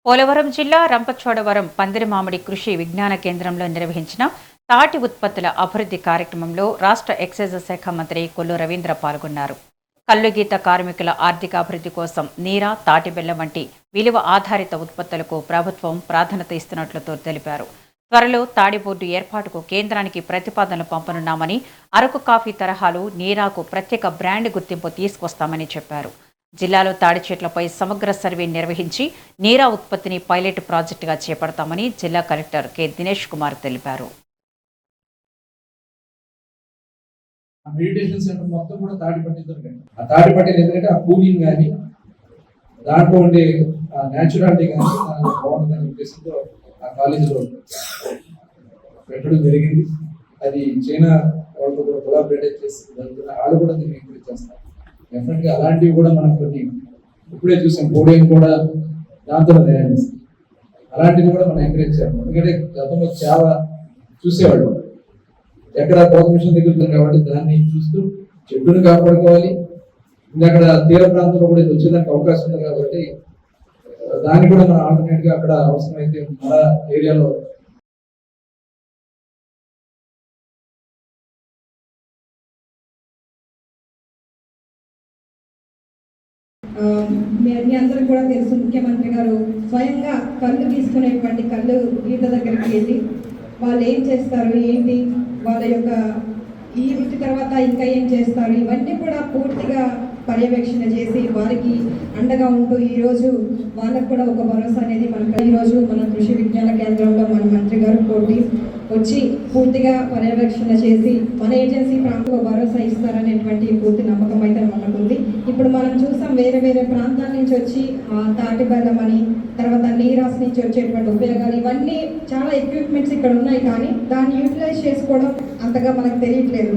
పోలవరం జిల్లా రంపచోడవరం పందిరిమామిడి కృషి విజ్ఞాన కేంద్రంలో నిర్వహించిన తాటి ఉత్పత్తుల అభివృద్ధి కార్యక్రమంలో రాష్ట్ర ఎక్సైజ్ శాఖ మంత్రి కొల్లు రవీంద్ర పాల్గొన్నారు. కల్లుగీత కార్మికుల ఆర్థిక అభివృద్ధి కోసం నీర, తాటి బెల్లం వంటి విలువ ఆధారిత ఉత్పత్తులకు ప్రభుత్వం ప్రాధాన్యత ఇస్తున్నట్లు తెలిపారు. త్వరలో తాడి బోర్డు ఏర్పాటుకు కేంద్రానికి ప్రతిపాదనలు పంపనున్నామని, అరకు కాఫీ తరహాలో నీరాకు ప్రత్యేక బ్రాండ్ గుర్తింపు తీసుకొస్తామని చెప్పారు. జిల్లాలో తాడి చెట్లపై సమగ్ర సర్వే నిర్వహించి నీరా ఉత్పత్తిని పైలట్ ప్రాజెక్టుగా చేపడతామని జిల్లా కలెక్టర్ కె దినేష్ కుమార్ తెలిపారు. మెడిటేషన్ సెంటర్ మొత్తం కూడా తాడిపట్టితో ఆ తాడిపట్టి ఎందుకంటే ఆ కూలింగ్ కానీ దాంట్లో ఉండే న్యాచురాలిటీ కానీ బాగుంటుందనే ఉద్దేశంతో ఆ కాలేజీలో పెట్టడం జరిగింది. అది చైనా వాళ్ళతో కూడా కొలాబరేట్ చేసి వాళ్ళు కూడా దీన్ని ఎంకరేజ్ చేస్తారు. డెఫినెట్ గా అలాంటివి కూడా మనం కొన్ని ఇప్పుడే చూసాం. పోడియం కూడా దాంతో తయారు చేస్తాం. అలాంటివి కూడా మనం ఎంకరేజ్ చేయాలి. ఎందుకంటే గతంలో చాలా చూసేవాళ్ళు ఎక్కడ కోత మిషన్ దగ్గర కాబట్టి దాన్ని చూస్తూ చెట్టును కాపాడుకోవాలి. అక్కడ తీర ప్రాంతంలో కూడా ఇది వచ్చేదానికి అవకాశం ఉంది కాబట్టి దాన్ని కూడా మనం ఆల్టర్నేట్ గా అక్కడ అవసరమైతే మన ఏరియాలో మీ అందరికి కూడా తెలుసు, ముఖ్యమంత్రి గారు స్వయంగా కళ్ళు తీసుకునేటువంటి కళ్ళు గీత దగ్గరికి వెళ్ళి వాళ్ళు ఏం చేస్తారు, ఏంటి వాళ్ళ యొక్క ఈ వృత్తి తర్వాత ఇంకా ఏం చేస్తారు, ఇవన్నీ కూడా పూర్తిగా పర్యవేక్షణ చేసి వారికి అండగా ఉంటూ ఈరోజు వాళ్ళకు కూడా ఒక భరోసా అనేది మనకు ఈరోజు మన కృషి విజ్ఞాన కేంద్రంలో మన మంత్రి గారు పోటీ వచ్చి పూర్తిగా పర్యవేక్షణ చేసి మన ఏజెన్సీ ప్రాంతంలో భరోసా ఇస్తారనేటువంటి పూర్తి నమ్మకం అయితే మనకుంది. ఇప్పుడు మనం చూసాం వేరే వేరే ప్రాంతాల నుంచి వచ్చి తాటి బెల్లం అని, తర్వాత నీరాస్ నుంచి వచ్చేటువంటి ఉపయోగాలు, ఇవన్నీ చాలా ఎక్విప్మెంట్స్ ఇక్కడ ఉన్నాయి, కానీ దాన్ని యూటిలైజ్ చేసుకోవడం అంతగా మనకు తెలియట్లేదు.